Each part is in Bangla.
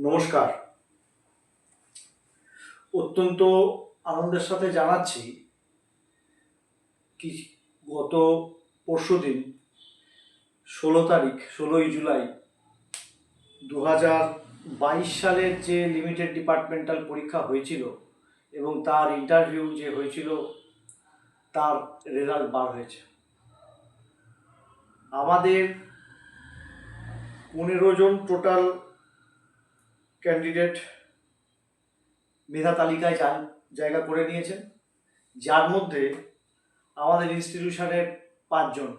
নমস্কার। অত্যন্ত আনন্দের সাথে জানাচ্ছি কি গত পরশুদিন 16ই জুলাই 2022 সালের যে লিমিটেড ডিপার্টমেন্টাল পরীক্ষা হয়েছিল এবং তার ইন্টারভিউ যে হয়েছিল তার রেজাল্ট বার হয়েছে। আমাদের 15 জন টোটাল ক্যান্ডিডেট মেধা তালিকায় জায়গা করে নিয়েছেন, যার মধ্যে আমাদের ইনস্টিটিউশনের 5 জন,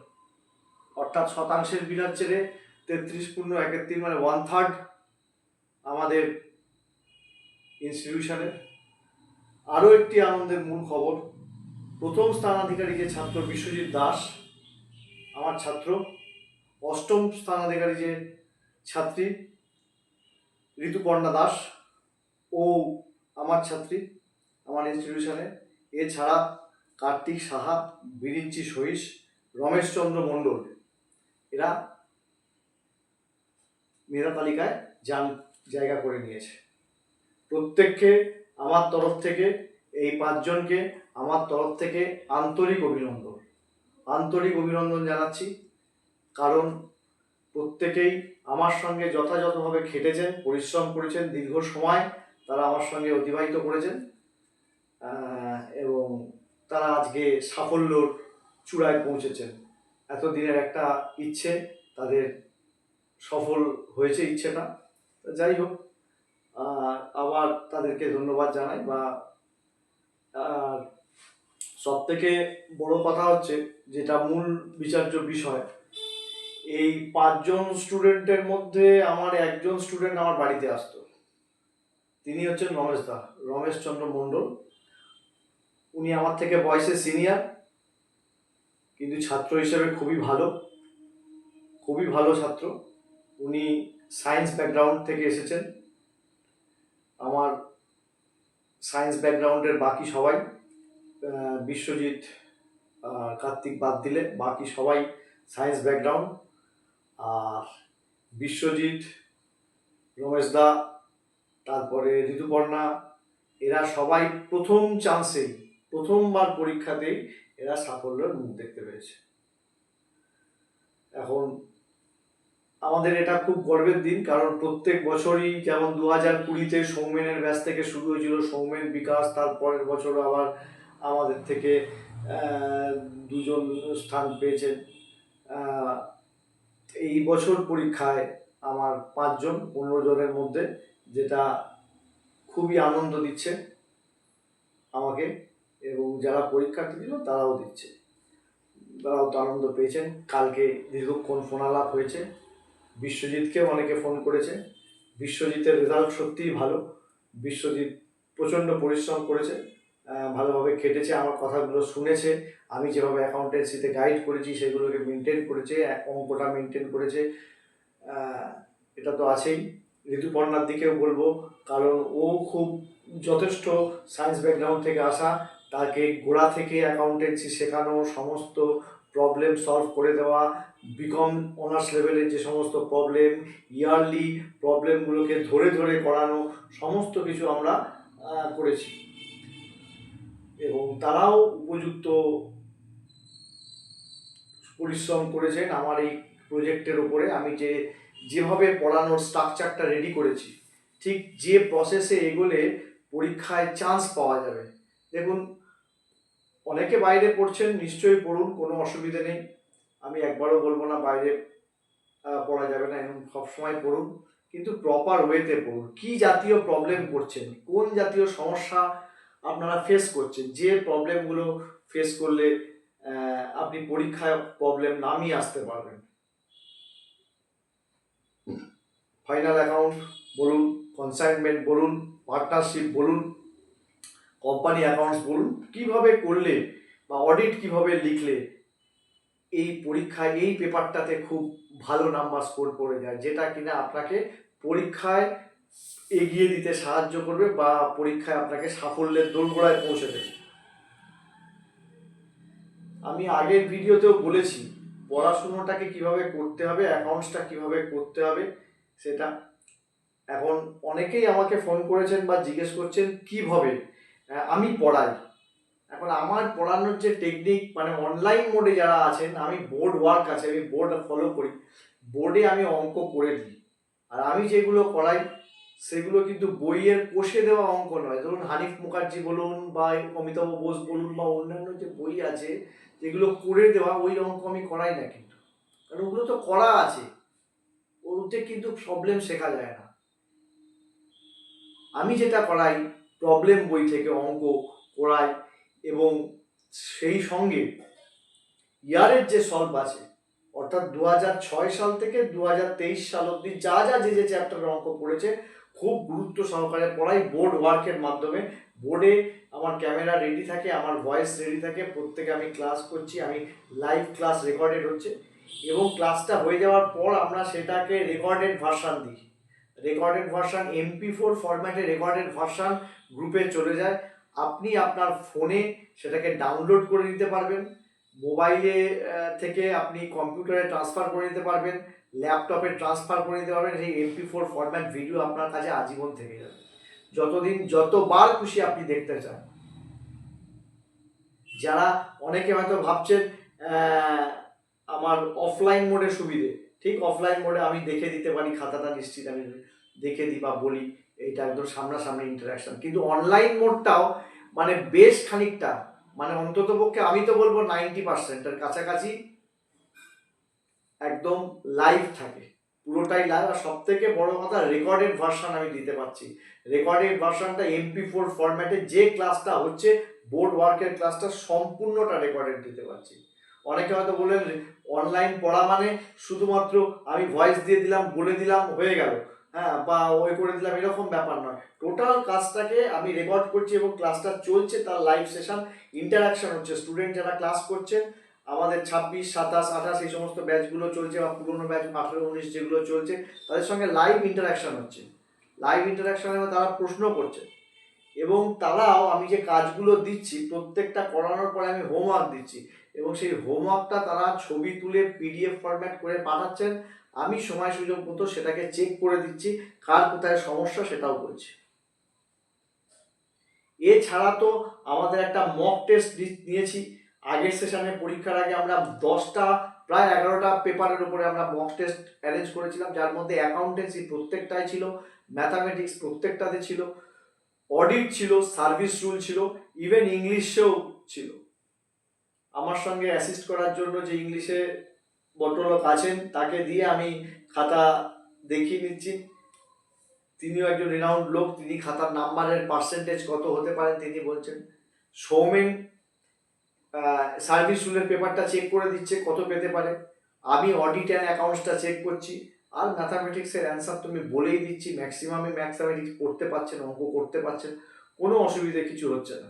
অর্থাৎ শতাংশের বিরাট ছেড়ে 33.71 মানে 1/3 আমাদের ইনস্টিটিউশনের। আরও একটি আনন্দের মূল খবর, প্রথম স্থানাধিকারী যে ছাত্র বিশ্বজিৎ দাস আমার ছাত্র, অষ্টম স্থানাধিকারী যে ছাত্রী ঋতুপর্ণা দাস ও আমার ছাত্রী আমার ইনস্টিটিউশনে। এছাড়া কার্তিক সাহা, বিরিঞ্চি সহিস, রমেশচন্দ্র মণ্ডল এরা মেধা তালিকায় জায়গা করে নিয়েছে। প্রত্যেককে আমার তরফ থেকে, এই 5 জনকে আমার তরফ থেকে আন্তরিক অভিনন্দন জানাচ্ছি। কারণ প্রত্যেকেই আমার সঙ্গে যথাযথভাবে খেটেছেন, পরিশ্রম করেছেন, দীর্ঘ সময় তারা আমার সঙ্গে অতিবাহিত করেছেন এবং তারা আজকে সাফল্যর চূড়ায় পৌঁছেছেন। এতদিনের একটা ইচ্ছে তাদের সফল হয়েছে, ইচ্ছেটা। যাই হোক, আবার তাদেরকে ধন্যবাদ জানাই। বা সব থেকে বড় কথা হচ্ছে, যেটা মূল বিচার্য বিষয়, এই 5 জন স্টুডেন্টের মধ্যে আমার একজন স্টুডেন্ট আমার বাড়িতে আসতো। তিনি হচ্ছেন রমেশচন্দ্র মণ্ডল। উনি আমার থেকে বয়সে সিনিয়র, কিন্তু ছাত্র হিসেবে খুবই ভালো ছাত্র। উনি সায়েন্স ব্যাকগ্রাউন্ড থেকে এসেছেন। আমার সায়েন্স ব্যাকগ্রাউন্ডের বাকি সবাই, বিশ্বজিৎ কার্তিক বাদ দিলে বাকি সবাই সায়েন্স ব্যাকগ্রাউন্ড। আর বিশ্বজিৎ, রমেশদা, তারপরে ঋতুপর্ণা, এরা সবাই প্রথমবার পরীক্ষাতেই এরা সাফল্যের মুখ দেখতে পেয়েছে। এখন আমাদের এটা খুব গর্বের দিন, কারণ প্রত্যেক বছরই, যেমন 2020-তে সৌমেনের ব্যাচ থেকে শুরু হয়েছিল, সৌমেন, বিকাশ, তারপরের বছর আবার আমাদের থেকে 2 জন স্থান পেয়েছেন। এই বছর পরীক্ষায় আমার 5 জন 15 জনের মধ্যে, যেটা খুবই আনন্দ দিচ্ছে আমাকে, এবং যারা পরীক্ষার্থী ছিল তারাও তো আনন্দ পেয়েছেন। কালকে দীর্ঘক্ষণ ফোন আলাপ হয়েছে, বিশ্বজিৎকেও অনেকে ফোন করেছে। বিশ্বজিতের রেজাল্ট সত্যিই ভালো। বিশ্বজিৎ প্রচণ্ড পরিশ্রম করেছে, ভালোভাবে খেটেছে, আমার কথাগুলো শুনেছে, আমি যেভাবে অ্যাকাউন্টেন্সিতে গাইড করেছি সেগুলোকে মেনটেন করেছে, অঙ্কটা মেনটেন করেছে। এটা তো আছেই। ঋতুপর্ণার দিকেও বলবো, কারণ ও খুব যথেষ্ট সায়েন্স ব্যাকগ্রাউন্ড থেকে আসা, তাকে গোড়া থেকে অ্যাকাউন্টেন্সি শেখানো, সমস্ত প্রবলেম সলভ করে দেওয়া, বিকম অনার্স লেভেলের যে সমস্ত প্রবলেম, ইয়ারলি প্রবলেমগুলোকে ধরে করানো, সমস্ত কিছু আমরা করেছি এবং তারাও উপযুক্ত পরিশ্রম করেছেন আমার এই প্রজেক্টের উপরে। আমি যেভাবে পড়ানোর স্ট্রাকচারটা রেডি করেছি, ঠিক যে প্রসেসে এগোলে পরীক্ষায় চান্স পাওয়া যাবে। দেখুন, অনেকে বাইরে পড়ছেন, নিশ্চয়ই পড়ুন, কোনো অসুবিধে নেই। আমি একবারও বলবো না বাইরে পড়া যাবে না, এবং সবসময় পড়ুন, কিন্তু প্রপার ওয়েতে পড়ুন। কি জাতীয় প্রবলেম করছেন, কোন জাতীয় সমস্যা আপনারা ফেস করছেন, যে প্রবলেমগুলো ফেস করলে আপনি পরীক্ষায় প্রবলেম নামিয়ে আসতে পারবেন। ফাইনাল অ্যাকাউন্ট বলুন, কনসাইনমেন্ট বলুন, পার্টনারশিপ বলুন, কোম্পানি অ্যাকাউন্টস বলুন, কিভাবে করলে বা অডিট কিভাবে লিখলে এই পরীক্ষায় এই পেপারটাতে খুব ভালো নাম্বার স্কোর করে যায়, যেটা কিনা আপনাকে পরীক্ষায় এগিয়ে দিতে সাহায্য করবে বা পরীক্ষায় আপনাকে সাফল্যের দোরগোড়ায় পৌঁছে দেবে। আমি আগের ভিডিওতেও বলেছি পড়াশুনোটাকে কিভাবে করতে হবে, অ্যাকাউন্টসটা কিভাবে করতে হবে, সেটা এখন অনেকেই আমাকে ফোন করেছেন বা জিজ্ঞেস করছেন কিভাবে আমি পড়াই। এখন আমার পড়ানোর যে টেকনিক, মানে অনলাইন মোডে যারা আছেন, আমি বোর্ড ওয়ার্ক আছে, আমি বোর্ড ফলো করি, বোর্ডে আমি অঙ্ক করে দিই। আর আমি যেগুলো করাই সেগুলো কিন্তু বইয়ের কষে দেওয়া অঙ্ক নয়। ধরুন হানিফ মুখার্জি বলুন বা অমিতাভ বোস বলুন বা অন্যান্য যে বই আছে যেগুলো করে দেওয়া, ওই অঙ্ক আমি করাই না কিন্তু, কারণ ওগুলো তো করা আছে, ওতে কিন্তু প্রবলেম শেখা যায় না। আমি যেটা করাই প্রবলেম বই থেকে অঙ্ক করাই, এবং সেই সঙ্গে ইয়ারের যে সলভ আছে, অর্থাৎ 2006 সাল থেকে 2023 সাল অবধি যা যা যে চ্যাপ্টারের অঙ্ক পড়েছে খুব গুরুত্ব সহকারে পড়াই বোর্ড ওয়ার্কের মাধ্যমে। বোর্ডে আমার ক্যামেরা রেডি থাকে, আমার ভয়েস রেডি থাকে, প্রত্যেকে আমি ক্লাস করছি, আমি লাইভ ক্লাস রেকর্ডেড হচ্ছে, এবং ক্লাসটা হয়ে যাওয়ার পর আমরা সেটাকে রেকর্ডেড ভার্সান দিই। রেকর্ডেড ভার্সান MP4 ফরম্যাটে রেকর্ডেড ভার্সান গ্রুপে চলে যায়। আপনি আপনার ফোনে সেটাকে ডাউনলোড করে নিতে পারবেন, মোবাইলে থেকে আপনি কম্পিউটারে ট্রান্সফার করে নিতে পারবেন, ল্যাপটপে ট্রান্সফার করে নিতে পারবেন। সেই MP4 ফরম্যাট ভিডিও আপনার কাছে আজীবন থেকে যাবে, যতদিন যতবার খুশি আপনি দেখতে চান। যারা অনেকে হয়তো ভাবছেন আমার অফলাইন মোডে সুবিধে, ঠিক অফলাইন মোডে আমি দেখে দিতে পারি, খাতাটা নিশ্চিত আমি দেখে দিই বা বলি, এইটা একদম সামনাসামনি ইন্টারাকশন। কিন্তু অনলাইন মোডটাও মানে বেশ খানিকটা, মানে অন্তত পক্ষে আমি তো বলবো 90%-এর কাছাকাছি একদম লাইভ থাকে, পুরোটাই লাইভ। আর সব থেকে বড় কথা, রেকর্ডেড ভার্সান আমি দিতে পারছি। রেকর্ডেড ভার্সানটা MP4 ফরম্যাটে, যে ক্লাসটা হচ্ছে বোর্ড ওয়ার্কের ক্লাসটা সম্পূর্ণটা রেকর্ডেড দিতে পারছি। অনেকে হয়তো বললেন অনলাইন পড়া মানে শুধুমাত্র আমি ভয়েস দিয়ে দিলাম, বলে দিলাম, হয়ে গেল, হ্যাঁ, বা ওই করে দিলাম, এরকম ব্যাপার নয়। টোটাল ক্লাসটাকে আমি রেকর্ড করছি এবং ক্লাসটা চলছে, তার লাইভ সেশন, ইন্টারাকশন হচ্ছে। স্টুডেন্ট যারা ক্লাস করছেন, আমাদের 26, 27, 28 এই সমস্ত ব্যাচগুলো চলছে, বা পুরোনো ব্যাচ 18, 19 যেগুলো চলছে, তাদের সঙ্গে লাইভ ইন্টারাকশন হচ্ছে। লাইভ ইন্টারাকশনে তারা প্রশ্ন করছে, এবং তারাও আমি যে কাজগুলো দিচ্ছি প্রত্যেকটা করানোর পরে আমি হোমওয়ার্ক দিচ্ছি, এবং সেই হোমওয়ার্কটা তারা ছবি তুলে PDF ফরম্যাট করে পাঠাচ্ছেন। আমি সময় সুযোগ মতো সেটাকে চেক করে দিচ্ছি, কার কোথায় সমস্যা সেটাও বলছি। এছাড়া তো আমাদের একটা মক টেস্ট নিয়েছি আগের সেশনে। পরীক্ষার আগে আমরা 10টা, প্রায় 11টা পেপারের উপরে আমরা মক টেস্ট অ্যারেঞ্জ করেছিলাম, যার মধ্যে অ্যাকাউন্টেন্সি প্রত্যেকটাই ছিল, ম্যাথামেটিক্স প্রত্যেকটাতে ছিল, অডিট ছিল, সার্ভিস রুল ছিল, ইভেন ইংলিশেও ছিল। আমার সঙ্গে অ্যাসিস্ট করার জন্য যে ইংলিশে ভদ্রলোক আছেন তাকে দিয়ে আমি খাতা দেখিয়ে নিচ্ছি। তিনিও একজন রিনাউন্ড লোক, তিনি খাতার নাম্বারের পার্সেন্টেজ কত হতে পারেন তিনি বলছেন। সৌমেন সার্ভিস রুলের পেপারটা চেক করে দিচ্ছে কত পেতে পারে, আমি অডিট অ্যান্ড অ্যাকাউন্টসটা চেক করছি, আর ম্যাথামেটিক্সের অ্যান্সার তুমি বলেই দিচ্ছি। ম্যাক্সিমামই ম্যাথমেটিক্স পড়তে পারছেন, অঙ্ক করতে পারছেন, কোনো অসুবিধে কিছু হচ্ছে না।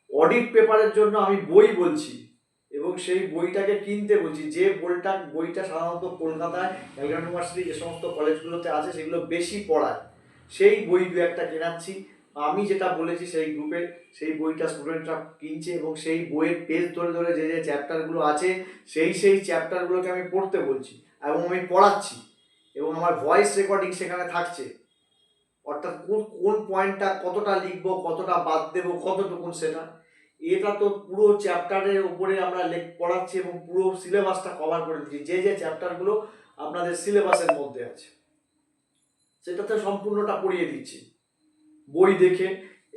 অডিট পেপারের জন্য আমি বই বলছি, এবং সেই বইটাকে কিনতে বলছি। যে বইটা সাধারণত কলকাতায় ক্যালকাটা ইউনিভার্সিটি যে সমস্ত কলেজগুলোতে আছে সেগুলো বেশি পড়ায়, সেই বই দু একটা কেনাচ্ছি। আমি যেটা বলেছি সেই গ্রুপে, সেই বইটা স্টুডেন্টরা কিনছে, এবং সেই বইয়ের পেজ ধরে ধরে যে যে চ্যাপ্টারগুলো আছে সেই চ্যাপ্টারগুলোকে আমি পড়তে বলছি, এবং আমি পড়াচ্ছি, এবং আমার ভয়েস রেকর্ডিং সেখানে থাকছে। অর্থাৎ কোন পয়েন্টটা কতটা লিখবো, কতটা বাদ দেবো, কতটুকুন সেটা, এটা তো পুরো চ্যাপ্টারের উপরে আমরা পড়াচ্ছি, এবং পুরো সিলেবাসটা কভার করে দিচ্ছি। যে যে চ্যাপ্টারগুলো আপনাদের সিলেবাসের মধ্যে আছে সেটাতে সম্পূর্ণটা পড়িয়ে দিচ্ছি বই দেখে।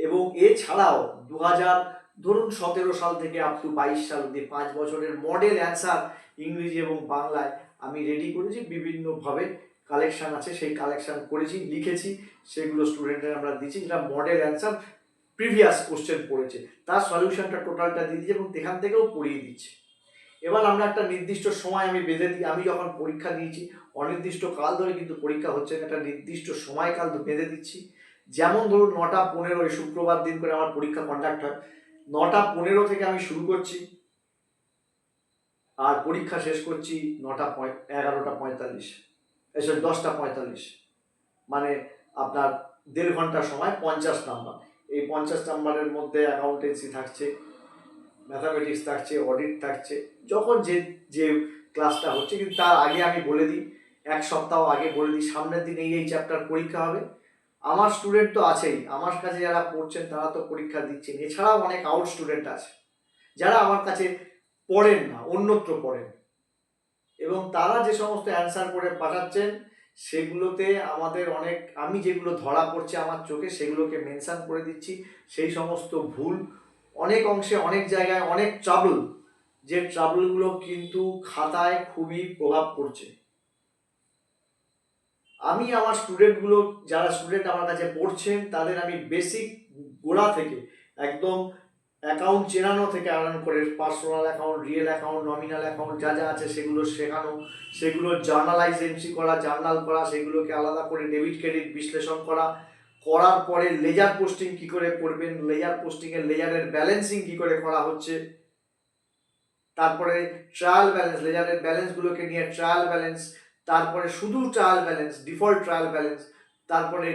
এবং এছাড়াও 2017 সাল থেকে আপ টু 22 সাল অব্দি 5 বছরের মডেল অ্যান্সার ইংরেজি এবং বাংলায় আমি রেডি করেছি। বিভিন্নভাবে কালেকশান আছে, সেই কালেকশান করেছি, লিখেছি, সেগুলো স্টুডেন্টদের আমরা দিচ্ছি, যেটা মডেল অ্যান্সার প্রিভিয়াস কোশ্চেন পড়েছে তার সলিউশনটা টোটালটা দিয়ে দিচ্ছি, এবং এখান থেকেও পড়িয়ে দিচ্ছি। এবার আমরা একটা নির্দিষ্ট সময় আমি বেঁধে দিই। আমি যখন পরীক্ষা দিয়েছি অনির্দিষ্ট কাল ধরে কিন্তু পরীক্ষা হচ্ছে, একটা নির্দিষ্ট সময়কাল বেঁধে দিচ্ছি। যেমন ধরুন 9টা 15 শুক্রবার দিন করে আমার পরীক্ষা কন্ডাক্ট হয়, 9টা 15 থেকে আমি শুরু করছি, আর পরীক্ষা শেষ করছি 11টা 45, 10টা 45, মানে আপনার 1.5 ঘন্টা সময়, 50 নাম্বার। এই 50 নাম্বারের মধ্যে অ্যাকাউন্টেন্সি থাকছে, ম্যাথামেটিক্স থাকছে, অডিট থাকছে, যখন যে যে ক্লাসটা হচ্ছে। কিন্তু তার আগে আমি বলে দিই, এক সপ্তাহ আগে বলে দিই সামনের দিন এই চ্যাপ্টার পরীক্ষা হবে। আমার স্টুডেন্ট তো আছেই, আমার কাছে যারা পড়ছেন তারা তো পরীক্ষা দিচ্ছেন, এছাড়াও অনেক আউট স্টুডেন্ট আছে যারা আমার কাছে পড়েন না, অন্যত্র পড়েন, এবং তারা যে সমস্ত অ্যান্সার করে পাঠাচ্ছেন সেগুলোতে আমাদের অনেক, আমি যেগুলো ধরা পড়ছে আমার চোখে সেগুলোকে মেনশন করে দিচ্ছি। সেই সমস্ত ভুল অনেক অংশে, অনেক জায়গায় অনেক ট্রাবল, যে ট্রাবলগুলো কিন্তু খাতায় খুবই প্রভাব পড়ছে। আমি আমার স্টুডেন্টগুলো, যারা স্টুডেন্ট আমার কাছে পড়ছেন তাদের আমি বেসিক গোড়া থেকে একদম অ্যাকাউন্ট চেনানো থেকে আরম্ভ করে personal account, real account, nominal account যা যা আছে সেগুলো শেখানো, সেগুলো জার্নালাইজ এন্ট্রি করা, জার্নাল করা, সেগুলোকে আলাদা করে ডেবিট ক্রেডিট বিশ্লেষণ করা, করার পরে লেজার পোস্টিং কি করে করবেন, লেজার পোস্টিংয়ের লেজারের ব্যালেন্সিং কি করে করা হচ্ছে, তারপরে ট্রায়াল ব্যালেন্স, লেজারের ব্যালেন্সগুলোকে নিয়ে ট্রায়াল ব্যালেন্স, তারপরে শুধু trial balance, default trial balance, তারপরে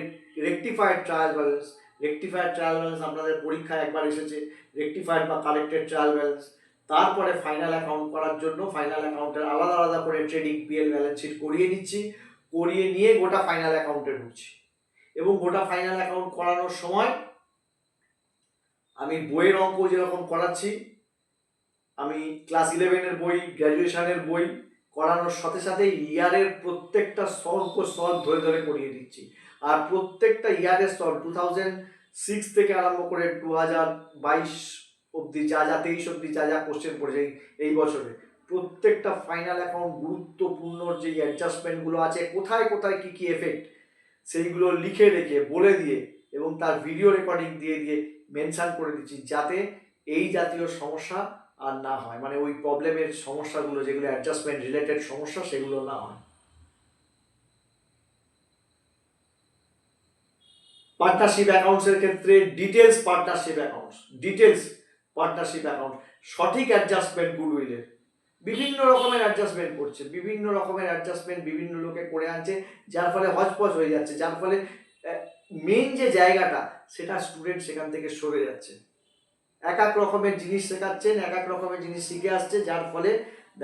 rectified trial balance. Rectified trial balance আপনাদের পরীক্ষায় একবার এসেছে, রেকটিফাইড বা কারেক্টেড ট্রায়াল ব্যালেন্স। তারপরে ফাইনাল অ্যাকাউন্ট করার জন্য ফাইনাল অ্যাকাউন্টের আলাদা আলাদা করে ট্রেডিং পিএল ব্যালেন্স শিট করিয়ে নিচ্ছি, করিয়ে নিয়ে গোটা ফাইনাল অ্যাকাউন্টে ঢুকছি। এবং গোটা ফাইনাল অ্যাকাউন্ট করানোর সময় আমি বইয়ের অঙ্ক যেরকম করাচ্ছি, আমি ক্লাস 11-এর বই, গ্র্যাজুয়েশনের বই করানোর সাথে সাথে ইয়ারের প্রত্যেকটা সলভ ধরে ধরে করিয়ে দিচ্ছি। আর প্রত্যেকটা ইয়ারের সলভ 2006 থেকে আরম্ভ করে 2022 অবধি যা যা 23 অবধি যা যা কোশ্চেন পড়েছে এই বছরে, প্রত্যেকটা ফাইনাল অ্যাকাউন্ট গুরুত্বপূর্ণ যে অ্যাডজাস্টমেন্টগুলো আছে, কোথায় কোথায় কী কী এফেক্ট, সেইগুলো লিখে রেখে বলে দিয়ে এবং তার ভিডিও রেকর্ডিং দিয়ে দিয়ে মেনশন করে দিচ্ছি, যাতে এই জাতীয় সমস্যা আর না হয়, মানে ওই প্রবলেমের সমস্যাগুলো যেগুলো অ্যাডজাস্টমেন্ট রিলেটেড সমস্যা সেগুলো না হয়। পার্টনারশিপ অ্যাকাউন্টসের ক্ষেত্রে ডিটেলস পার্টনারশিপ অ্যাকাউন্ট, সঠিক অ্যাডজাস্টমেন্ট গুডউইলের, বিভিন্ন রকমের অ্যাডজাস্টমেন্ট করছে, বিভিন্ন রকমের অ্যাডজাস্টমেন্ট বিভিন্ন লোকে করে আনছে, যার ফলে হজপজ হয়ে যাচ্ছে, যার ফলে মেন যে জায়গাটা সেটা স্টুডেন্ট সেখান থেকে সরে যাচ্ছে। এক এক রকমের জিনিস শেখাচ্ছেন, এক এক রকমের জিনিস শিখে আসছে, যার ফলে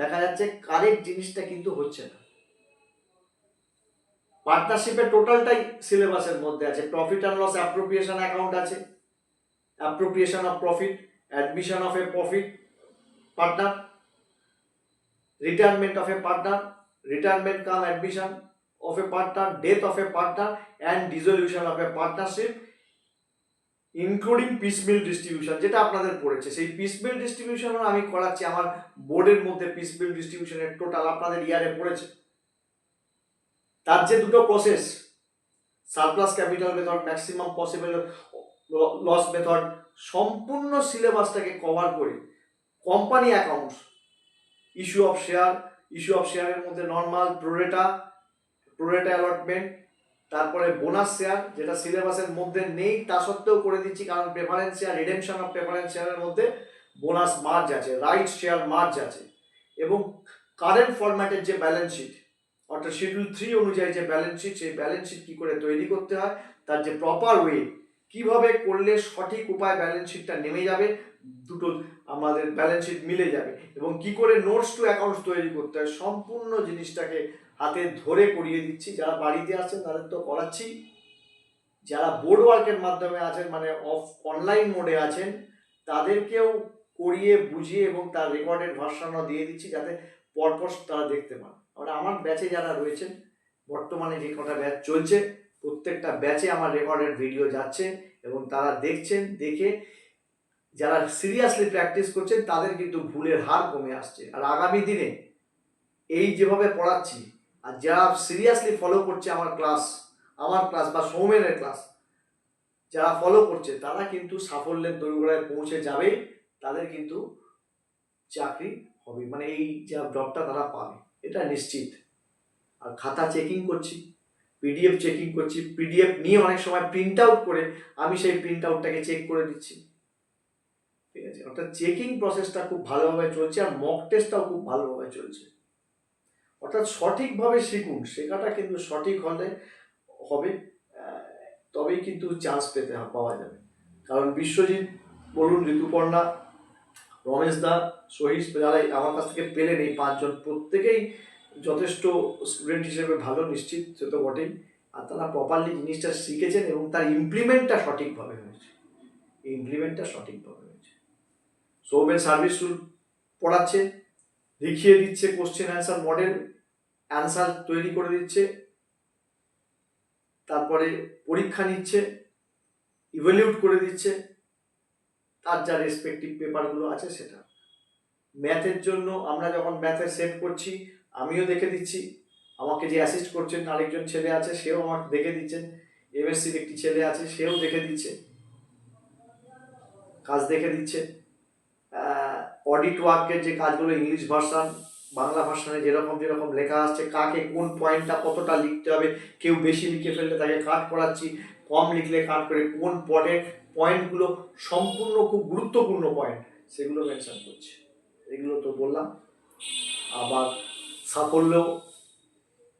দেখা যাচ্ছে কারেক্ট জিনিসটা কিন্তু হচ্ছে না। পার্টনারশিপের টোটালটাই সিলেবাসের মধ্যে আছে। Profit and loss appropriation account আছে, appropriation of profit, admission of a profit partner, retirement of a partner, retirement cum admission of a partner, death of a partner and dissolution of a partnership, including piecemeal distribution, যেটা আপনাদের পড়েছে। সেই পিসমিল ডিস্ট্রিবিউশনও আমি করাচ্ছি আমার বোর্ডের মধ্যে। পিসমিল ডিস্ট্রিবিউশনের টোটাল আপনাদের ইয়ারে পড়েছে। তার যে দুটো process, surplus capital method, maximum possible loss method, সম্পূর্ণ সিলেবাসটাকে কভার করে কোম্পানি অ্যাকাউন্টস, ইস্যু অফ শেয়ারের মধ্যে নর্মাল, প্রোরেটা অ্যালটমেন্ট, তারপরে বোনাস শেয়ার, যেটা সিলেবাসের মধ্যে নেই তা সত্ত্বেও করে দিচ্ছি, কারণ preference share, redemption of preference শেয়ারের মধ্যে বোনাস মার্জ আছে, রাইট শেয়ার মার্জ আছে, এবং কারেন্ট ফরম্যাটের যে ব্যালেন্স শিট, অর্থাৎ শিডিউল 3 অনুযায়ী যে ব্যালেন্স শিট, সেই ব্যালেন্স শিট কী করে তৈরি করতে হয়, তার যে প্রপার ওয়ে, কীভাবে করলে সঠিক উপায় ব্যালেন্স শিটটা নেমে যাবে, দুটো আমাদের ব্যালেন্স শিট মিলে যাবে, এবং কি করে নোটস টু অ্যাকাউন্টস তৈরি করতে হয়, সম্পূর্ণ জিনিসটাকে হাতে ধরে করিয়ে দিচ্ছি। যারা বাড়িতে আছেন তাদের তো করাচ্ছি, যারা বোর্ড ওয়ার্কের মাধ্যমে আছেন, মানে অনলাইন মোডে আছেন, তাদেরকেও করিয়ে বুঝিয়ে এবং তার রেকর্ডেড ভার্সনও দিয়ে দিচ্ছি, যাতে পরপর তারা দেখতে পান। আমার ব্যাচে যারা রয়েছেন, বর্তমানে যে কটা ব্যাচ চলছে, প্রত্যেকটা ব্যাচে আমার রেকর্ডেড ভিডিও যাচ্ছে এবং তারা দেখছেন, দেখে যারা সিরিয়াসলি প্র্যাকটিস করছেন তাদের কিন্তু ভুলের হার কমে আসছে। আর আগামী দিনে এই যেভাবে পড়াচ্ছি, আর যারা সিরিয়াসলি ফলো করছে আমার ক্লাস বা সৌমেনের ক্লাস যারা ফলো করছে, তারা কিন্তু সাফল্যের দোরগোড়ায় পৌঁছে যাবে, তাদের কিন্তু চাকরি হবে, মানে এই জবটা তারা পাবে, এটা নিশ্চিত। আর খাতা চেকিং করছি, পিডিএফ চেকিং করছি, পিডিএফ নিয়ে অনেক সময় প্রিন্ট আউট করে আমি সেই প্রিন্ট আউটটাকে চেক করে দিচ্ছি, ঠিক আছে। অর্থাৎ চেকিং প্রসেসটা খুব ভালোভাবে চলছে, আর মক টেস্টটাও খুব ভালোভাবে চলছে। অর্থাৎ সঠিকভাবে শিখুন, শেখাটা কিন্তু সঠিক হলে হবে, তবেই কিন্তু চান্স পাওয়া যাবে। কারণ বিশ্বজিৎ বলুন, ঋতুপর্ণা, রমেশ দা, সহিস, যারা আমার কাছ থেকে পেলেন, এই 5 জন প্রত্যেকেই যথেষ্ট স্টুডেন্ট হিসেবে ভালো, নিশ্চিত, সে তো বটেই। আর তারা প্রপারলি জিনিসটা শিখেছেন এবং তার ইমপ্লিমেন্টটা সঠিকভাবে হয়েছে। সৌমেন সার্ভিস রুল পড়াচ্ছে, লিখিয়ে দিচ্ছে কোশ্চেন অ্যান্সার মডেল, অ্যান্সার তৈরি করে দিচ্ছে, তারপরে পরীক্ষা নিচ্ছে, ইভ্যালুয়েট করে দিচ্ছে, তার যা রেসপেক্টিভ পেপারগুলো আছে সেটা। ম্যাথের জন্য আমরা যখন ম্যাথের সেট করছি আমিও দেখে দিচ্ছি, আমাকে যে অ্যাসিস্ট করছেন আরেকজন ছেলে আছে সেও আমাকে দেখে দিচ্ছেন, এমএসসির একটি ছেলে আছে সেও দেখে দিচ্ছে, কাজ দেখে দিচ্ছে। অডিট ওয়ার্কের যে কাজগুলো ইংলিশ ভার্সান, বাংলা ভার্সানে যেরকম যেরকম লেখা আসছে, কাকে কোন পয়েন্টটা কতটা লিখতে হবে, কেউ বেশি লিখে ফেললে তাকে কাট করাচ্ছি, কম লিখলে কাট করে কোন পয়েন্টগুলো সম্পূর্ণ খুব গুরুত্বপূর্ণ পয়েন্ট সেগুলো মেনশন করছি। এগুলো তো বললাম। আবার সাফল্য,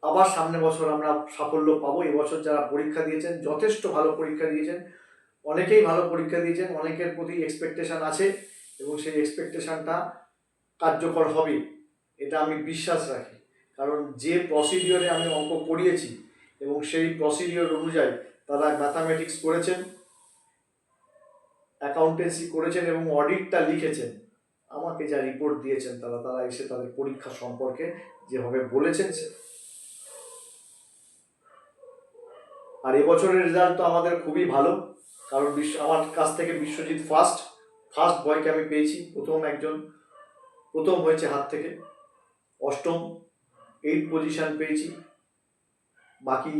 আবার সামনে বছর আমরা সাফল্য পাবো। এবছর যারা পরীক্ষা দিয়েছেন যথেষ্ট ভালো পরীক্ষা দিয়েছেন, অনেকেই ভালো পরীক্ষা দিয়েছেন, অনেকের প্রতি এক্সপেকটেশন আছে এবং সেই এক্সপেকটেশনটা কার্যকর হবে এটা আমি বিশ্বাস রাখি। কারণ যে প্রসিডিওরে আমি অঙ্ক করিয়েছি এবং সেই প্রসিডিওর অনুযায়ী তারা ম্যাথামেটিক্স করেছেন, অ্যাকাউন্টেন্সি করেছেন এবং অডিটটা লিখেছেন, আমাকে যা রিপোর্ট দিয়েছেন তারা এসে তাদের পরীক্ষা সম্পর্কে যেভাবে বলেছেন আর এবছরের রেজাল্ট তো আমাদের খুবই ভালো। কারণ আমার কাছ থেকে বিশ্বজিৎ ফার্স্ট বয়কে আমি পেয়েছি, প্রথম হয়েছে হাত থেকে, অষ্টম 8 পজিশন পেয়েছি, বাকি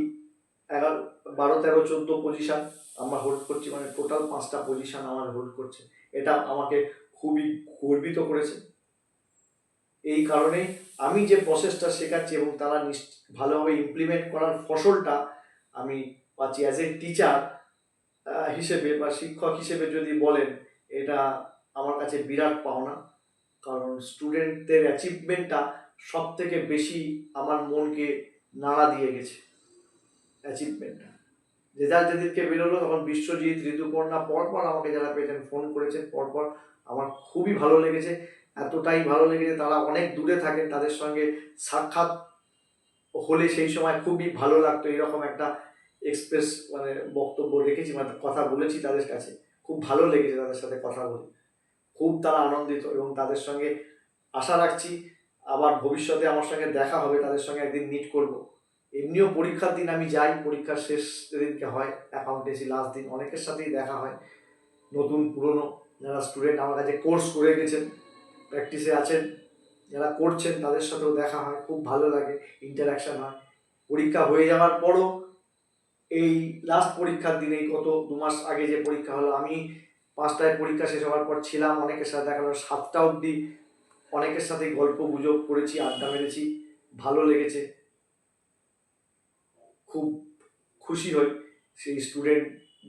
11, 12, 13, 14 পজিশন আমরা হোল্ড করছি, মানে টোটাল 5টা পজিশন আমার হোল্ড করছে। এটা আমাকে খুবই গর্বিত করেছে। এই কারণেই আমি যে প্রসেসটা শেখাচ্ছি এবং তারা ভালোভাবে ইমপ্লিমেন্ট করার ফসলটা আমি পাচ্ছি। অ্যাজ এ টিচার হিসেবে বা শিক্ষক হিসেবে যদি বলেন, এটা আমার কাছে বিরাট পাওনা। কারণ স্টুডেন্টদের অ্যাচিভমেন্টটা সব থেকে বেশি আমার মনকে নাড়া দিয়ে গেছে। অ্যাচিভমেন্টটা, রেজাল্ট যেদিনকে বেরোলো তখন বিশ্বজিৎ, ঋতুপর্ণা পরপর আমাকে যারা পেয়েছেন ফোন করেছেন, পরপর আমার খুবই ভালো লেগেছে। এতটাই ভালো লেগেছে, তারা অনেক দূরে থাকেন, তাদের সঙ্গে সাক্ষাৎ হলে সেই সময় খুবই ভালো লাগতো। এরকম একটা এক্সপ্রেস মানে বক্তব্য রেখেছি, মানে কথা বলেছি তাদের কাছে, খুব ভালো লেগেছে তাদের সাথে কথা বলে, খুব তারা আনন্দিত এবং তাদের সঙ্গে আশা রাখছি আবার ভবিষ্যতে আমার সঙ্গে দেখা হবে, তাদের সঙ্গে একদিন মিট করব। এমনিও পরীক্ষার দিন আমি যাই, পরীক্ষার শেষ যেদিনকে হয় অ্যাকাউন্টেন্সি লাস্ট দিন, অনেকের সাথেই দেখা হয়, নতুন পুরনো যারা স্টুডেন্ট আমার কাছে কোর্স করে গেছেন, প্র্যাকটিসে আছেন, যারা করছেন তাদের সাথেও দেখা হয়, খুব ভালো লাগে, ইন্টারাকশান হয়। পরীক্ষা হয়ে যাওয়ার পরও এই লাস্ট পরীক্ষার দিন, এই গত 2 মাস আগে যে পরীক্ষা হলো, আমি 5টায় পরীক্ষা শেষ হওয়ার পর ছিলাম, অনেকের সাথে দেখা হলো 7টা অবধি, অনেকের সাথে গল্প গুজব করেছি, আড্ডা মেরেছি, ভালো লেগেছে, খুব খুশি হই সেই স্টুডেন্ট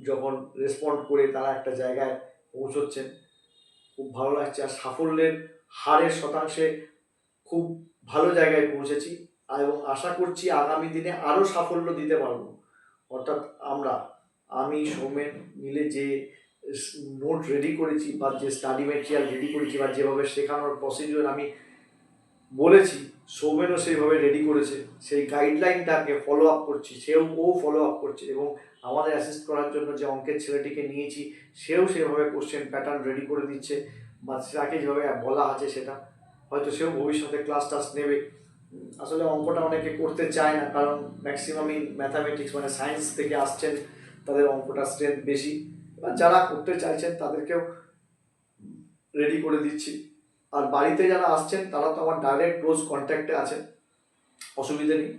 যখন রেসপন্ড করে তারা একটা জায়গায় পৌঁছচ্ছেন, খুব ভালো লাগছে। আর সাফল্যের হারের শতাংশে খুব ভালো জায়গায় পৌঁছেছি এবং আশা করছি আগামী দিনে আরও সাফল্য দিতে পারবো। অর্থাৎ আমি সৌমেন মিলে যে নোট রেডি করেছি বা যে স্টাডি ম্যাটেরিয়াল রেডি করেছি বা যেভাবে শেখানোর প্রসিডিওর আমি বলেছি, সৌমেনও সেইভাবে রেডি করেছে, সেই গাইডলাইনটাকে ফলো আপ করছি, ও ফলো আপ করছে এবং আমাদের অ্যাসিস্ট করার জন্য যে অঙ্কের ছেলেটিকে নিয়েছি সেও সেভাবে কোশ্চেন প্যাটার্ন রেডি করে দিচ্ছে বা তাকে যেভাবে বলা আছে সেটা, হয়তো সেও ভবিষ্যতে ক্লাস টাস নেবে। আসলে অঙ্কটা অনেকে করতে চায় না, কারণ ম্যাক্সিমামই ম্যাথামেটিক্স মানে সায়েন্স থেকে আসছেন, তাদের অঙ্কটা স্ট্রেংথ বেশি। এবার যারা করতে চাইছেন তাদেরকেও রেডি করে দিচ্ছি। আর বাড়িতে যারা আসছেন তারা তো আমার ডাইরেক্ট রোজ কন্ট্যাক্টে আছেন, অসুবিধে নেই,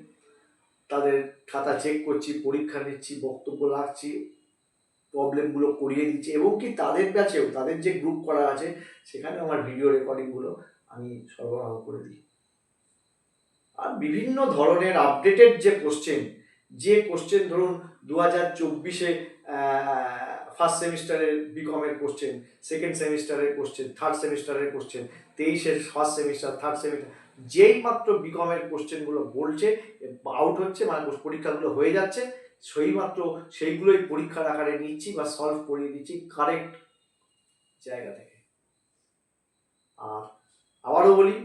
তাদের খাতা চেক করছি, পরীক্ষা নিচ্ছি, বক্তব্য রাখছি, প্রবলেমগুলো করিয়ে দিচ্ছি এবং কি তাদের ব্যাচেও তাদের যে গ্রুপ করা আছে সেখানে আমার ভিডিও রেকর্ডিংগুলো আমি সরবরাহ করে দিই। আর বিভিন্ন ধরনের আপডেটেড যে কোশ্চেন ধরুন 2024-এ ফার্স্ট সেমিস্টারের বিকমের কোশ্চেন, সেকেন্ড সেমিস্টারের কোশ্চেন, থার্ড সেমিস্টারের কোশ্চেন, 23-এর ফার্স্ট সেমিস্টার, থার্ড সেমিস্টার, যেই মাত্র বিকমের কোশ্চেনগুলো বলছে আউট হচ্ছে, মানে পরীক্ষাগুলো হয়ে যাচ্ছে, সেইগুলোই পরীক্ষার আকারে নিচ্ছি বা সলভ করিয়ে দিচ্ছি কারেক্ট জায়গা থেকে। আর আবারও বলি,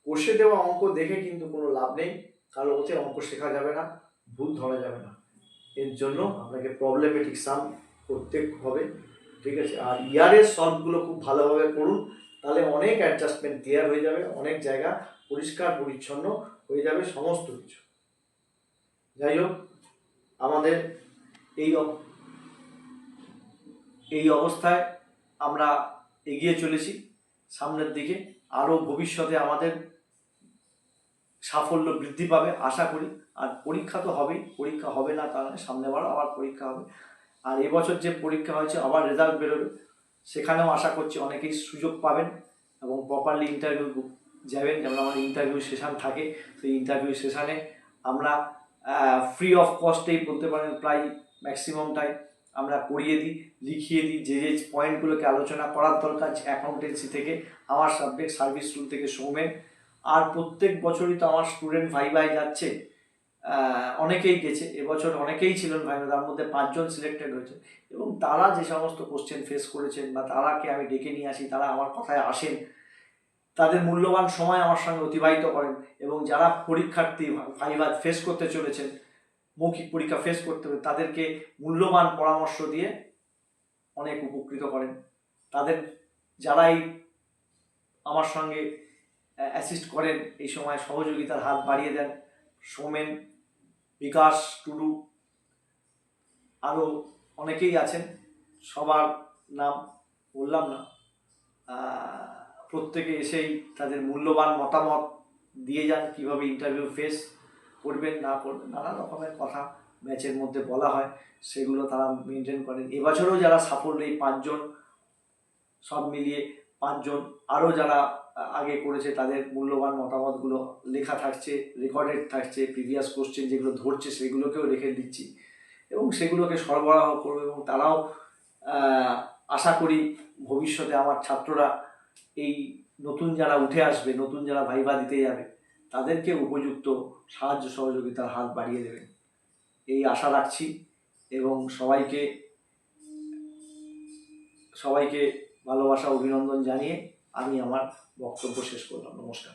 কষে দেওয়া অঙ্ক দেখে কিন্তু কোনো লাভ নেই, কারণ ওতে অঙ্ক শেখা যাবে না, ভুল ধরা যাবে না। এর জন্য আপনাকে প্রবলেমেটিক সাম করতে হবে, ঠিক আছে? আর ইয়ারের সলভগুলো খুব ভালোভাবে করুন, তাহলে অনেক অ্যাডজাস্টমেন্ট ক্লিয়ার হয়ে যাবে, অনেক জায়গা পরিষ্কার পরিচ্ছন্ন হয়ে যাবে সমস্ত কিছু। যাই হোক, আমাদের এই অবস্থায় আমরা এগিয়ে চলেছি সামনের দিকে। আরও ভবিষ্যতে আমাদের সাফল্য বৃদ্ধি পাবে আশা করি। আর পরীক্ষা তো হবেই, পরীক্ষা হবে না তা নয়, সামনেবারও আবার পরীক্ষা হবে। আর এবছর যে পরীক্ষা হয়েছে আবার রেজাল্ট বেরোবে, সেখানেও আশা করছি অনেকেই সুযোগ পাবেন এবং প্রপারলি ইন্টারভিউ যাবেন। যেমন আমার ইন্টারভিউ সেশন থাকে, সেই ইন্টারভিউ সেশানে আমরা ফ্রি অফ কস্টেই বলতে পারেন প্রায় ম্যাক্সিমামটাই আমরা পড়িয়ে দিই, লিখিয়ে দিই। যে যে পয়েন্টগুলোকে আলোচনা করার দরকার অ্যাকাউন্টেন্সি থেকে, আমার সাবজেক্ট সার্ভিস রুল থেকে সৌমেন। আর প্রত্যেক বছরই তো আমার স্টুডেন্ট ভাইভাই যাচ্ছে, অনেকেই গেছে, এবছর অনেকেই ছিলেন ভাইভা, তার মধ্যে 5 জন সিলেক্টেড হয়েছে। এবং তারা যে সমস্ত কোশ্চেন ফেস করেছেন বা তারাকে আমি ডেকে নিয়ে আসি, তারা আমার কথায় আসেন, তাদের মূল্যবান সময় আমার সঙ্গে অতিবাহিত করেন। এবং যারা পরীক্ষার্থী ভাইভা ফেস করতে চলেছেন, মৌখিক পরীক্ষা ফেস করতে হবে, তাদেরকে মূল্যবান পরামর্শ দিয়ে অনেক উপকৃত করেন। তাদের যারাই আমার সঙ্গে অ্যাসিস্ট করেন, এই সময় সহযোগিতার হাত বাড়িয়ে দেন, সৌমেন, বিকাশ, টুডু, আরও অনেকেই আছেন, সবার নাম বললাম না। প্রত্যেকে এসেই তাদের মূল্যবান মতামত দিয়ে যান, কীভাবে ইন্টারভিউ ফেস করবেন না করবেন, নানা রকমের কথা ব্যাচের মধ্যে বলা হয়, সেগুলো তারা মেনটেন করেন। এবছরও যারা সাফল্য, এই 5 জন সব মিলিয়ে 5 জন, আরও যারা আগে করেছে তাদের মূল্যবান মতামতগুলো লেখা থাকছে, রেকর্ডেড থাকছে, প্রিভিয়াস কোশ্চেন যেগুলো ধরছে সেগুলোকেও রেখে দিচ্ছি এবং সেগুলোকে সরবরাহ করবে। এবং তারাও আশা করি ভবিষ্যতে আমার ছাত্ররা এই নতুন যারা উঠে আসবে, নতুন যারা ভাইভা দিতে যাবে, তাদেরকে উপযুক্ত সাহায্য সহযোগিতার হাত বাড়িয়ে দেবেন, এই আশা রাখছি। এবং সবাইকে ভালোবাসা অভিনন্দন জানিয়ে আমি আমার বক্তব্য শেষ করলাম। নমস্কার।